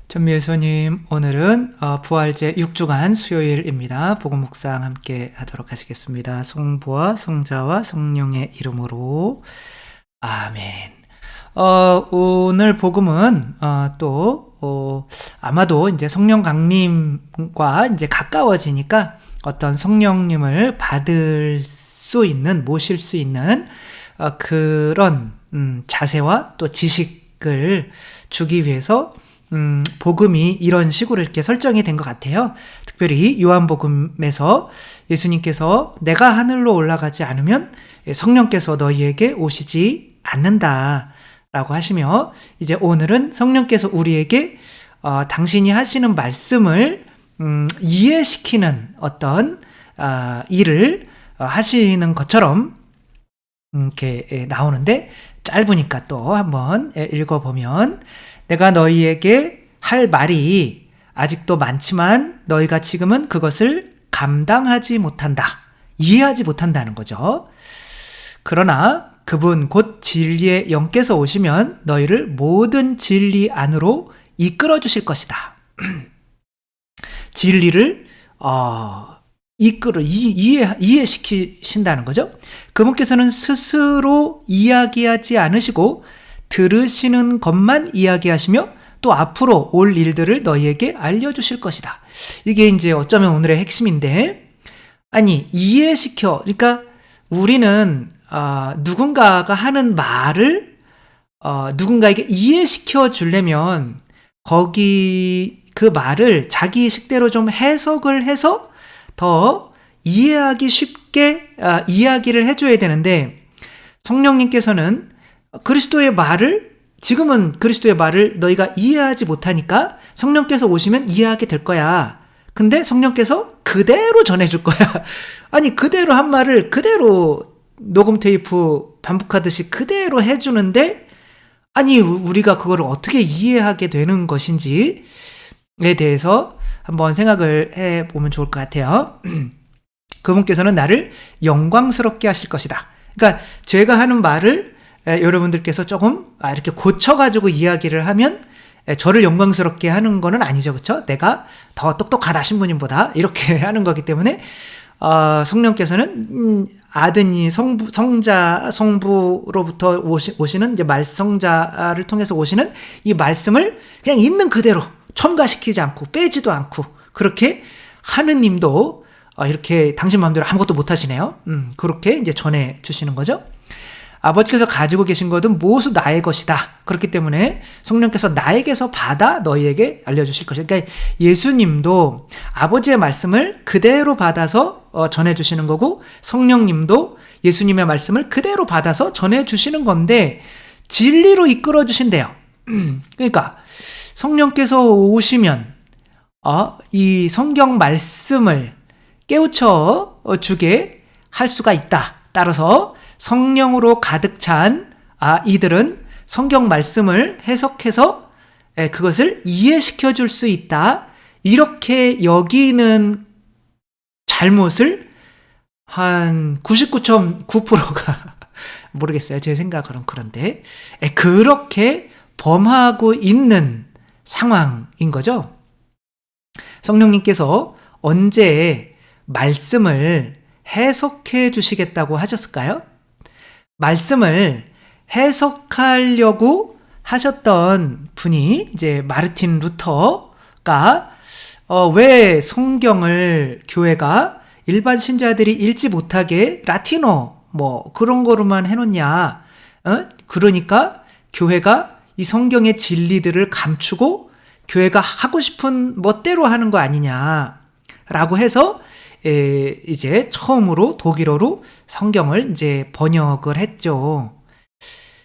전미애수님, 오늘은 부활제 6주간 수요일입니다. 복음 묵상 함께 하도록 하시겠습니다. 성부와 성자와 성령의 이름으로 아멘. 오늘 복음은 아마도 이제 성령 강림과 이제 가까워지니까 어떤 성령님을 받을 수 있는, 모실 수 있는 그런 자세와 또 지식을 주기 위해서 복음이 이런 식으로 이렇게 설정이 된 것 같아요. 특별히 요한복음에서 예수님께서 내가 하늘로 올라가지 않으면 성령께서 너희에게 오시지 않는다 라고 하시며, 이제 오늘은 성령께서 우리에게 당신이 하시는 말씀을 이해시키는 어떤 일을 하시는 것처럼 이렇게 나오는데, 짧으니까 또 한번 읽어보면, 내가 너희에게 할 말이 아직도 많지만 너희가 지금은 그것을 감당하지 못한다, 이해하지 못한다는 거죠. 그러나 그분 곧 진리의 영께서 오시면 너희를 모든 진리 안으로 이끌어 주실 것이다. 진리를 이해시키신다는 거죠. 그분께서는 스스로 이야기하지 않으시고 들으시는 것만 이야기하시며 또 앞으로 올 일들을 너희에게 알려주실 것이다. 이게 이제 어쩌면 오늘의 핵심인데, 이해시켜. 그러니까 우리는 누군가가 하는 말을 누군가에게 이해시켜 주려면 그 말을 자기 식대로 좀 해석을 해서 더 이해하기 쉽게 이야기를 해줘야 되는데, 성령님께서는 지금은 그리스도의 말을 너희가 이해하지 못하니까 성령께서 오시면 이해하게 될 거야. 근데 성령께서 그대로 전해줄 거야. 그대로 한 말을 그대로 녹음 테이프 반복하듯이 그대로 해주는데, 우리가 그걸 어떻게 이해하게 되는 것인지에 대해서 한번 생각을 해보면 좋을 것 같아요. 그분께서는 나를 영광스럽게 하실 것이다. 그러니까 제가 하는 말을 여러분들께서 조금 이렇게 고쳐가지고 이야기를 하면 저를 영광스럽게 하는 거는 아니죠, 그렇죠? 내가 더 똑똑하다, 신부님보다, 이렇게 하는 거기 때문에 성령께서는 아드니 성부로부터 오시는 이제 성자를 통해서 오시는 이 말씀을 그냥 있는 그대로 첨가시키지 않고 빼지도 않고, 그렇게 하느님도 이렇게 당신 마음대로 아무것도 못 하시네요. 그렇게 이제 전해 주시는 거죠. 아버지께서 가지고 계신 것은 모두 나의 것이다. 그렇기 때문에 성령께서 나에게서 받아 너희에게 알려주실 것이다. 그러니까 예수님도 아버지의 말씀을 그대로 받아서 전해주시는 거고, 성령님도 예수님의 말씀을 그대로 받아서 전해주시는 건데 진리로 이끌어주신대요. 그러니까 성령께서 오시면 이 성경 말씀을 깨우쳐 주게 할 수가 있다. 따라서 성령으로 가득 찬 이들은 성경 말씀을 해석해서 그것을 이해시켜 줄 수 있다. 이렇게 여기는 잘못을 한 99.9%가 모르겠어요. 제 생각은 그런데 그렇게 범하고 있는 상황인 거죠. 성령님께서 언제 말씀을 해석해 주시겠다고 하셨을까요? 말씀을 해석하려고 하셨던 분이 이제 마르틴 루터가 왜 성경을 교회가 일반 신자들이 읽지 못하게 라틴어 그런 거로만 해놓냐? 그러니까 교회가 이 성경의 진리들을 감추고 교회가 하고 싶은 멋대로 하는 거 아니냐라고 해서 이제 처음으로 독일어로 성경을 이제 번역을 했죠.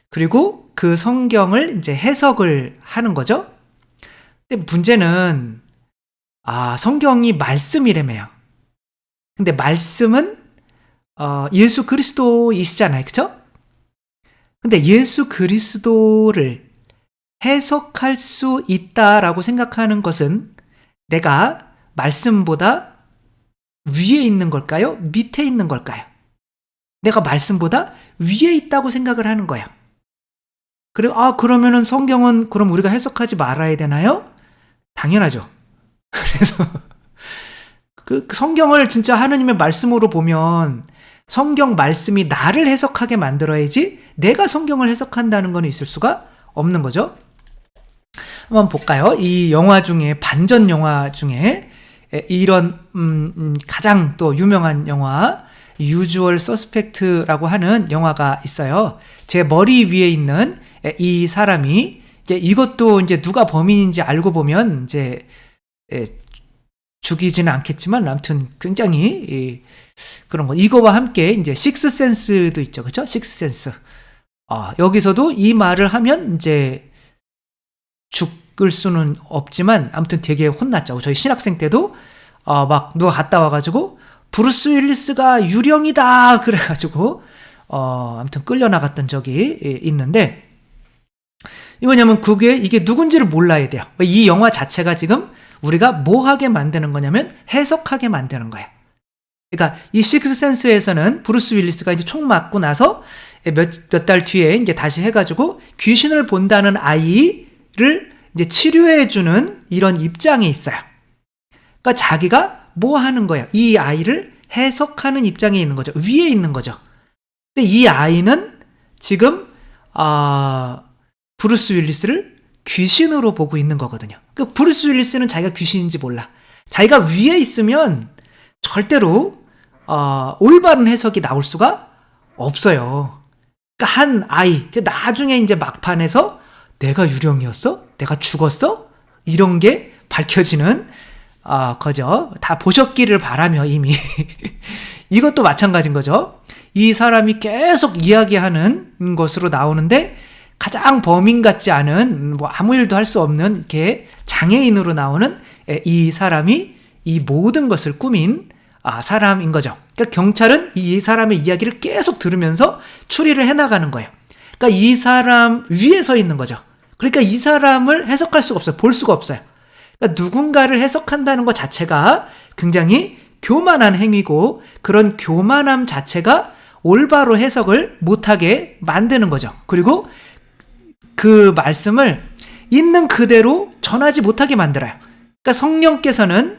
그리고 그 성경을 이제 해석을 하는 거죠. 근데 문제는 성경이 말씀이라며요. 근데 말씀은 예수 그리스도이시잖아요, 그렇죠? 근데 예수 그리스도를 해석할 수 있다라고 생각하는 것은 내가 말씀보다 위에 있는 걸까요? 밑에 있는 걸까요? 내가 말씀보다 위에 있다고 생각을 하는 거예요. 그러면은 성경은 그럼 우리가 해석하지 말아야 되나요? 당연하죠. 그래서 그 성경을 진짜 하느님의 말씀으로 보면 성경 말씀이 나를 해석하게 만들어야지 내가 성경을 해석한다는 건 있을 수가 없는 거죠. 한번 볼까요? 이 영화 중에 반전 영화 중에 이런 가장 또 유명한 영화 유주얼 서스펙트라고 하는 영화가 있어요. 제 머리 위에 있는 이 사람이 이제 이것도 이제 누가 범인인지 알고 보면 이제 죽이지는 않겠지만 아무튼 굉장히 그런 거 이거와 함께 이제 식스센스도 있죠, 그렇죠? 식스센스. 여기서도 이 말을 하면 이제 죽을 수는 없지만 아무튼 되게 혼났죠. 저희 신학생 때도 막 누가 갔다 와가지고 브루스 윌리스가 유령이다 그래가지고 아무튼 끌려나갔던 적이 있는데 이거냐면 이게 누군지를 몰라야 돼요. 이 영화 자체가 지금 우리가 뭐 하게 만드는 거냐면 해석하게 만드는 거예요. 그러니까 이 식스센스에서는 브루스 윌리스가 이제 총 맞고 나서 몇 달 뒤에 이제 다시 해가지고 귀신을 본다는 아이를 이제 치료해주는 이런 입장이 있어요. 그러니까 자기가 뭐 하는 거예요? 이 아이를 해석하는 입장에 있는 거죠. 위에 있는 거죠. 근데 이 아이는 지금 브루스 윌리스를 귀신으로 보고 있는 거거든요. 그 브루스 윌리스는 자기가 귀신인지 몰라. 자기가 위에 있으면 절대로 올바른 해석이 나올 수가 없어요. 그러니까 한 아이, 나중에 이제 막판에서 내가 유령이었어? 내가 죽었어? 이런 게 밝혀지는 거죠. 다 보셨기를 바라며 이미 이것도 마찬가지인 거죠. 이 사람이 계속 이야기하는 것으로 나오는데 가장 범인 같지 않은 뭐 아무 일도 할 수 없는 이렇게 장애인으로 나오는 이 사람이 이 모든 것을 꾸민 사람인 거죠. 그러니까 경찰은 이 사람의 이야기를 계속 들으면서 추리를 해나가는 거예요. 그러니까 이 사람 위에 서 있는 거죠. 그러니까 이 사람을 해석할 수가 없어요. 볼 수가 없어요. 그러니까 누군가를 해석한다는 것 자체가 굉장히 교만한 행위고 그런 교만함 자체가 올바로 해석을 못하게 만드는 거죠. 그리고 그 말씀을 있는 그대로 전하지 못하게 만들어요. 그러니까 성령께서는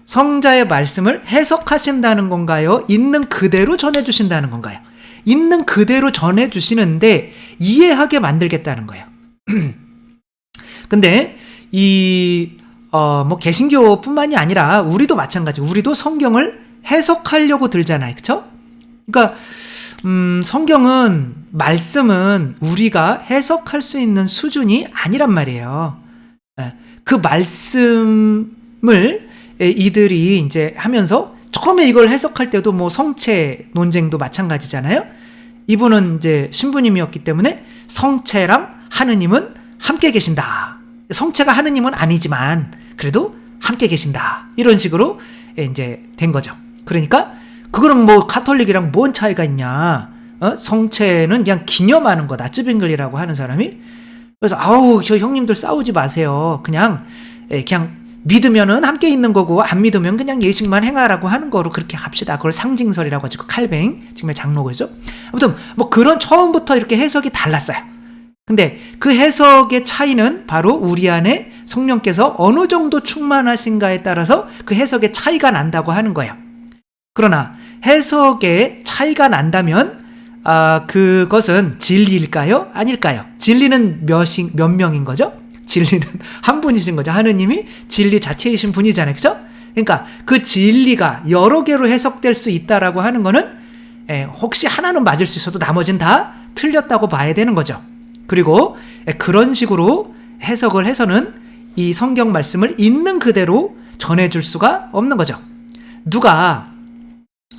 성자의 말씀을 해석하신다는 건가요? 있는 그대로 전해주신다는 건가요? 있는 그대로 전해주시는데 이해하게 만들겠다는 거예요. 근데 뭐 개신교뿐만이 아니라 우리도 마찬가지. 우리도 성경을 해석하려고 들잖아요, 그렇죠? 그러니까 성경은 말씀은 우리가 해석할 수 있는 수준이 아니란 말이에요. 그 말씀을 이들이 이제 하면서 처음에 이걸 해석할 때도 뭐 성체 논쟁도 마찬가지잖아요. 이분은 이제 신부님이었기 때문에 성체랑 하느님은 함께 계신다. 성체가 하느님은 아니지만 그래도 함께 계신다. 이런 식으로 이제 된 거죠. 그러니까 그거는 뭐 가톨릭이랑 뭔 차이가 있냐? 성체는 그냥 기념하는 거다. 쯔빙글이라고 하는 사람이. 그래서 저 형님들 싸우지 마세요. 그냥 믿으면은 함께 있는 거고 안 믿으면 그냥 예식만 행하라고 하는 거로 그렇게 합시다. 그걸 상징설이라고 하죠. 칼뱅 지금의 장로고죠. 아무튼 뭐 그런 처음부터 이렇게 해석이 달랐어요. 근데 그 해석의 차이는 바로 우리 안에 성령께서 어느 정도 충만하신가에 따라서 그 해석의 차이가 난다고 하는 거예요. 그러나 해석의 차이가 난다면 그것은 진리일까요? 아닐까요? 진리는 몇 명인 거죠? 진리는 한 분이신 거죠. 하느님이 진리 자체이신 분이잖아요. 그죠? 그러니까 그 진리가 여러 개로 해석될 수 있다라고 하는 거는 혹시 하나는 맞을 수 있어도 나머지는 다 틀렸다고 봐야 되는 거죠. 그리고 그런 식으로 해석을 해서는 이 성경 말씀을 있는 그대로 전해줄 수가 없는 거죠. 누가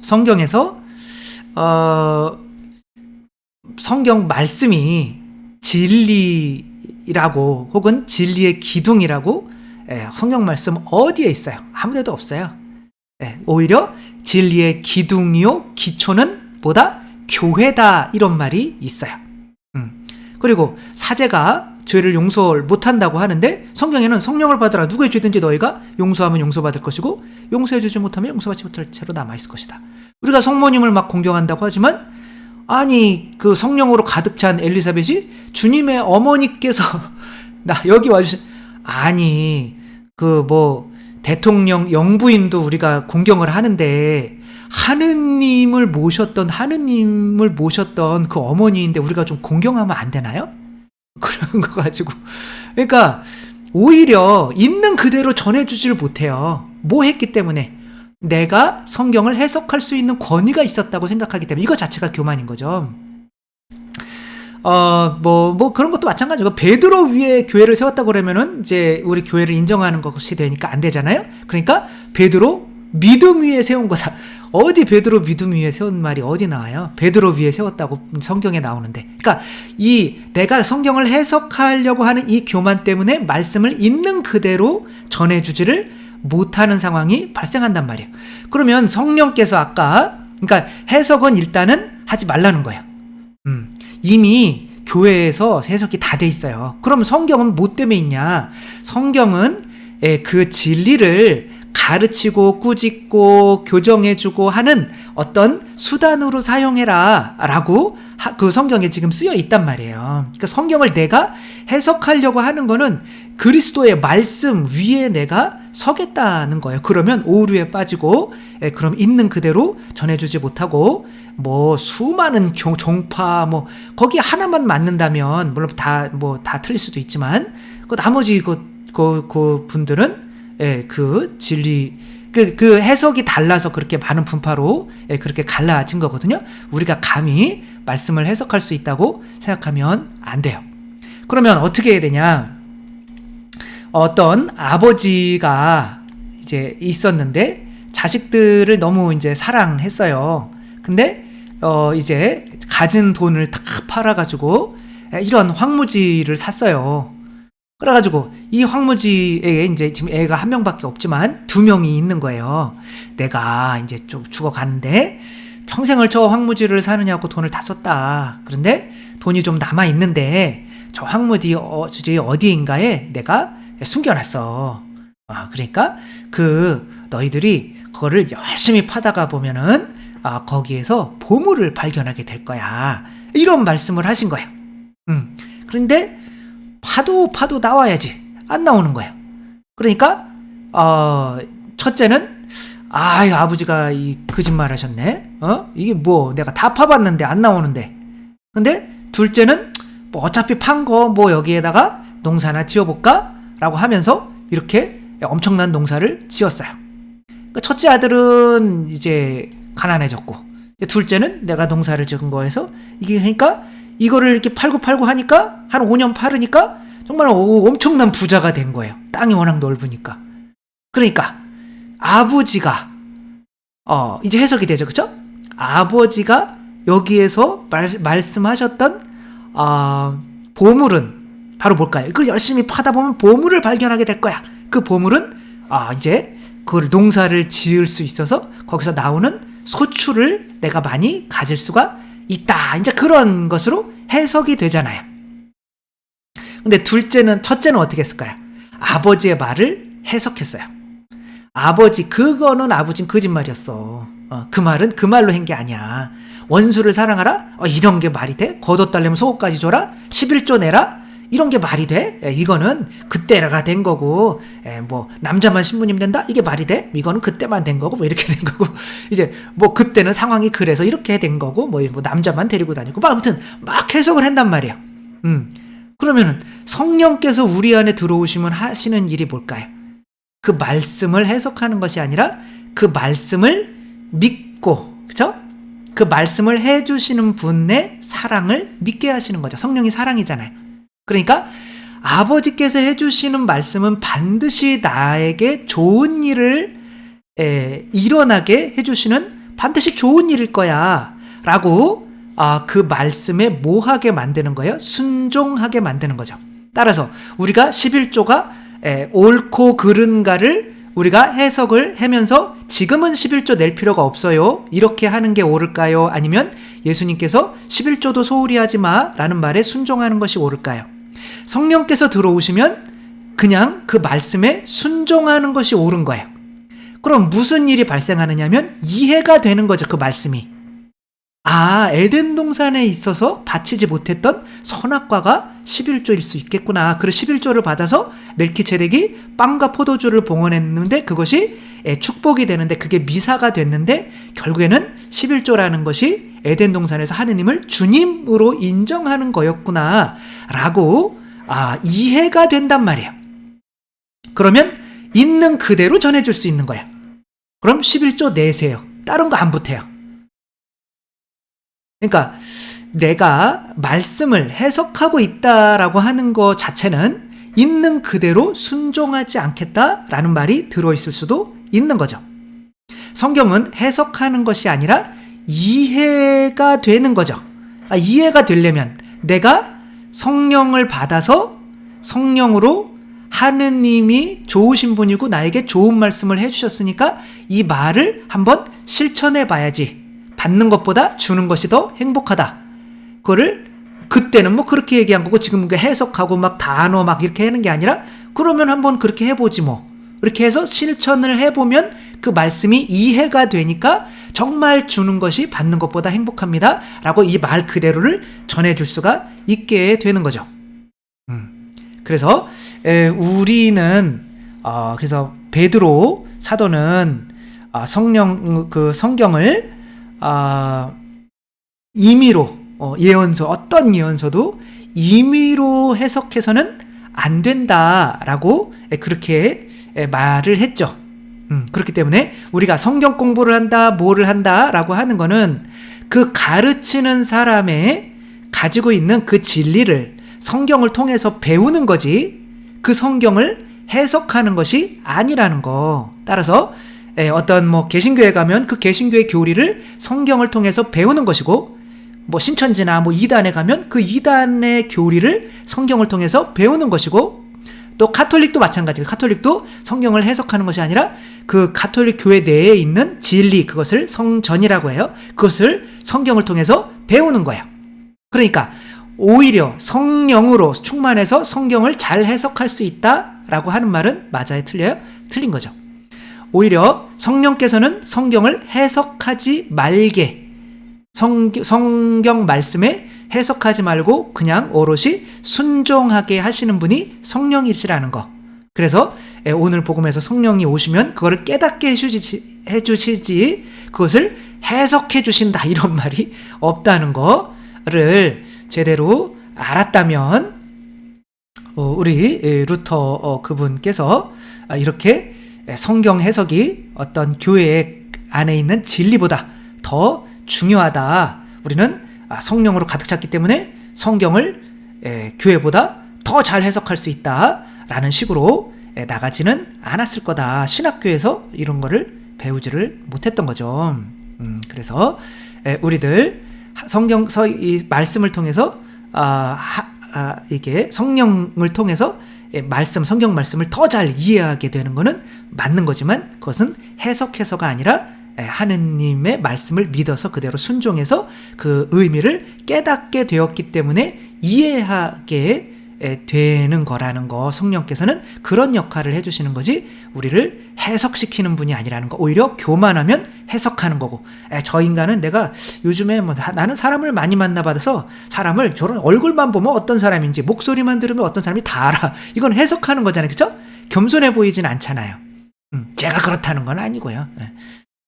성경에서 성경 말씀이 진리라고 혹은 진리의 기둥이라고 성경 말씀 어디에 있어요? 아무데도 없어요. 오히려 진리의 기둥이요 기초는 뭐다? 교회다 이런 말이 있어요. 그리고 사제가 죄를 용서를 못한다고 하는데 성경에는 성령을 받으라 누구의 죄든지 너희가 용서하면 용서받을 것이고 용서해주지 못하면 용서받지 못할 채로 남아있을 것이다. 우리가 성모님을 막 공경한다고 하지만 아니 그 성령으로 가득 찬 엘리사벳이 주님의 어머니께서 나 여기 와주신 아니 그 뭐 대통령 영부인도 우리가 공경을 하는데 하느님을 모셨던 그 어머니인데 우리가 좀 공경하면 안 되나요? 그런 거 가지고. 그러니까 오히려 있는 그대로 전해주지를 못해요. 뭐 했기 때문에? 내가 성경을 해석할 수 있는 권위가 있었다고 생각하기 때문에. 이거 자체가 교만인 거죠. 그런 것도 마찬가지고, 베드로 위에 교회를 세웠다고 그러면은, 이제, 우리 교회를 인정하는 것이 되니까 안 되잖아요? 그러니까, 베드로 믿음 위에 세운 거다. 어디 베드로 믿음 위에 세운 말이 어디 나와요? 베드로 위에 세웠다고 성경에 나오는데. 그러니까, 내가 성경을 해석하려고 하는 이 교만 때문에 말씀을 있는 그대로 전해주지를 못하는 상황이 발생한단 말이에요. 그러면 성령께서 그러니까 해석은 일단은 하지 말라는 거예요. 이미 교회에서 해석이 다 돼 있어요. 그럼 성경은 뭐 때문에 있냐? 성경은 그 진리를 가르치고 꾸짖고 교정해주고 하는 어떤 수단으로 사용해라 라고 그 성경에 지금 쓰여 있단 말이에요. 그러니까 성경을 내가 해석하려고 하는 거는 그리스도의 말씀 위에 내가 서겠다는 거예요. 그러면 오류에 빠지고, 그럼 있는 그대로 전해주지 못하고, 뭐 수많은 종파 거기 하나만 맞는다면 물론 다 틀릴 수도 있지만, 그 나머지 그 분들은 그 진리 그 해석이 달라서 그렇게 많은 분파로 그렇게 갈라진 거거든요. 우리가 감히 말씀을 해석할 수 있다고 생각하면 안 돼요. 그러면 어떻게 해야 되냐? 어떤 아버지가 이제 있었는데 자식들을 너무 이제 사랑했어요. 근데 이제 가진 돈을 다 팔아가지고 이런 황무지를 샀어요. 그래가지고 이 황무지에 이제 지금 애가 한 명밖에 없지만 두 명이 있는 거예요. 내가 이제 좀 죽어가는데 평생을 저 황무지를 사느냐고 돈을 다 썼다. 그런데 돈이 좀 남아 있는데 저 황무지 어디인가에 내가 숨겨놨어. 그러니까 너희들이 그거를 열심히 파다가 보면은 거기에서 보물을 발견하게 될 거야. 이런 말씀을 하신 거예요. 그런데 파도 나와야지. 안 나오는 거예요. 그러니까 첫째는 아버지가 거짓말 하셨네. 이게 내가 다 파봤는데 안 나오는데. 근데 둘째는 어차피 판 거 여기에다가 농사나 지어볼까? 라고 하면서 이렇게 엄청난 농사를 지었어요. 첫째 아들은 이제 가난해졌고, 둘째는 내가 농사를 지은 거에서 그러니까 이거를 이렇게 팔고 하니까 한 5년 팔으니까 정말 엄청난 부자가 된 거예요. 땅이 워낙 넓으니까. 그러니까 아버지가 이제 해석이 되죠, 그렇죠? 아버지가 여기에서 말씀하셨던 보물은 바로 뭘까요? 이걸 열심히 파다 보면 보물을 발견하게 될 거야. 그 보물은 이제 그걸 농사를 지을 수 있어서 거기서 나오는 소출을 내가 많이 가질 수가 있다. 이제 그런 것으로 해석이 되잖아요. 근데 첫째는 어떻게 했을까요? 아버지의 말을 해석했어요. 그거는 아버지는 거짓말이었어. 그 말은 그 말로 한 게 아니야. 원수를 사랑하라? 이런 게 말이 돼? 겉옷달래면 속옷까지 줘라? 11조 내라? 이런 게 말이 돼? 이거는 그때가 된 거고, 남자만 신부님 된다? 이게 말이 돼? 이거는 그때만 된 거고, 이렇게 된 거고, 이제, 그때는 상황이 그래서 이렇게 된 거고, 남자만 데리고 다니고, 아무튼, 막 해석을 한단 말이야. 그러면은, 성령께서 우리 안에 들어오시면 하시는 일이 뭘까요? 그 말씀을 해석하는 것이 아니라, 그 말씀을 믿고, 그쵸? 그 말씀을 해주시는 분의 사랑을 믿게 하시는 거죠. 성령이 사랑이잖아요. 그러니까 아버지께서 해주시는 말씀은 반드시 나에게 좋은 일을 일어나게 해주시는 반드시 좋은 일일 거야 라고 그 말씀에 뭐하게 만드는 거예요? 순종하게 만드는 거죠. 따라서 우리가 11조가 옳고 그른가를 우리가 해석을 하면서 지금은 11조 낼 필요가 없어요. 이렇게 하는 게 옳을까요? 아니면 예수님께서 11조도 소홀히 하지 마 라는 말에 순종하는 것이 옳을까요? 성령께서 들어오시면 그냥 그 말씀에 순종하는 것이 옳은 거예요. 그럼 무슨 일이 발생하느냐면 이해가 되는 거죠. 그 말씀이. 에덴 동산에 있어서 바치지 못했던 선악과가 11조일 수 있겠구나. 그리고 11조를 받아서 멜키ጼ덱이 빵과 포도주를 봉헌했는데 그것이 축복이 되는데 그게 미사가 됐는데 결국에는 11조라는 것이 에덴 동산에서 하느님을 주님으로 인정하는 거였구나 라고 이해가 된단 말이에요. 그러면 있는 그대로 전해줄 수 있는 거야. 그럼 11조 내세요. 다른 거 안 보태요. 그러니까 내가 말씀을 해석하고 있다라고 하는 것 자체는 있는 그대로 순종하지 않겠다라는 말이 들어있을 수도 있는 거죠. 성경은 해석하는 것이 아니라 이해가 되는 거죠. 이해가 되려면 내가 성령을 받아서 성령으로 하느님이 좋으신 분이고 나에게 좋은 말씀을 해주셨으니까 이 말을 한번 실천해 봐야지. 받는 것보다 주는 것이 더 행복하다. 그거를 그때는 뭐 그렇게 얘기한 거고 지금 해석하고 막 단어 막 이렇게 하는 게 아니라 그러면 한번 그렇게 해보지 뭐. 이렇게 해서 실천을 해보면 그 말씀이 이해가 되니까 정말 주는 것이 받는 것보다 행복합니다. 라고 이 말 그대로를 전해줄 수가 있게 되는 거죠. 그래서 우리는 그래서 베드로 사도는 성경을 임의로 예언서 어떤 예언서도 임의로 해석해서는 안 된다라고 그렇게 말을 했죠. 그렇기 때문에 우리가 성경 공부를 한다, 뭐를 한다라고 하는 거는 그 가르치는 사람의 가지고 있는 그 진리를 성경을 통해서 배우는 거지 그 성경을 해석하는 것이 아니라는 거. 따라서 어떤 뭐 개신교에 가면 그 개신교의 교리를 성경을 통해서 배우는 것이고 뭐 신천지나 뭐 이단에 가면 그 이단의 교리를 성경을 통해서 배우는 것이고 또 가톨릭도 마찬가지예요. 가톨릭도 성경을 해석하는 것이 아니라 그 가톨릭 교회 내에 있는 진리 그것을 성전이라고 해요. 그것을 성경을 통해서 배우는 거예요. 그러니까 오히려 성령으로 충만해서 성경을 잘 해석할 수 있다라고 하는 말은 맞아요? 틀려요? 틀린 거죠. 오히려 성령께서는 성경을 해석하지 말게 성경 말씀에 해석하지 말고 그냥 오롯이 순종하게 하시는 분이 성령이시라는 거. 그래서 오늘 복음에서 성령이 오시면 그거를 깨닫게 해주시지 그것을 해석해 주신다 이런 말이 없다는 거를 제대로 알았다면 우리 루터 그분께서 이렇게 성경 해석이 어떤 교회 안에 있는 진리보다 더 중요하다. 우리는 성령으로 가득 찼기 때문에 성경을 교회보다 더 잘 해석할 수 있다라는 식으로 나가지는 않았을 거다. 신학교에서 이런 거를 배우지를 못했던 거죠. 그래서 우리들 성경서 이 말씀을 통해서 이게 성령을 통해서 성경 말씀을 더 잘 이해하게 되는 것은 맞는 거지만 그것은 해석해서가 아니라 하느님의 말씀을 믿어서 그대로 순종해서 그 의미를 깨닫게 되었기 때문에 이해하게 되는 거라는 거. 성령께서는 그런 역할을 해주시는 거지 우리를 해석시키는 분이 아니라는 거. 오히려 교만하면 해석하는 거고 저 인간은 내가 요즘에 나는 사람을 많이 만나봐서 사람을 저런 얼굴만 보면 어떤 사람인지 목소리만 들으면 어떤 사람이 다 알아. 이건 해석하는 거잖아요. 그렇죠? 겸손해 보이진 않잖아요. 제가 그렇다는 건 아니고요.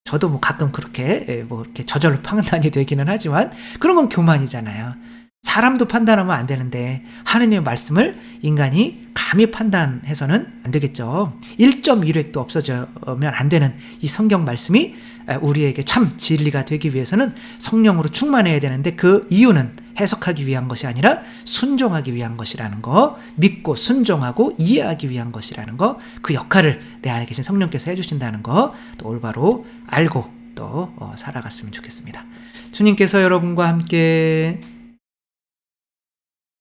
저도 뭐 가끔 그렇게 뭐 이렇게 저절로 판단이 되기는 하지만 그런 건 교만이잖아요. 사람도 판단하면 안 되는데 하느님의 말씀을 인간이 감히 판단해서는 안 되겠죠. 1.1획도 없어지면 안 되는 이 성경 말씀이 우리에게 참 진리가 되기 위해서는 성령으로 충만해야 되는데 그 이유는 해석하기 위한 것이 아니라 순종하기 위한 것이라는 거, 믿고 순종하고 이해하기 위한 것이라는 거, 그 역할을 내 안에 계신 성령께서 해주신다는 거 또 올바로 알고 또 살아갔으면 좋겠습니다. 주님께서 여러분과 함께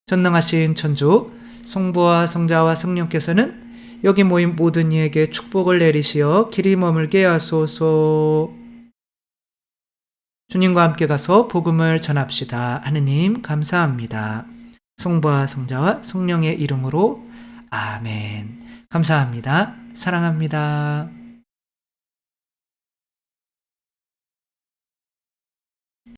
전능하신 천주 성부와 성자와 성령께서는 여기 모인 모든 이에게 축복을 내리시어 길이 머물게 하소서. 주님과 함께 가서 복음을 전합시다. 하느님 감사합니다. 성부와 성자와 성령의 이름으로 아멘. 감사합니다. 사랑합니다.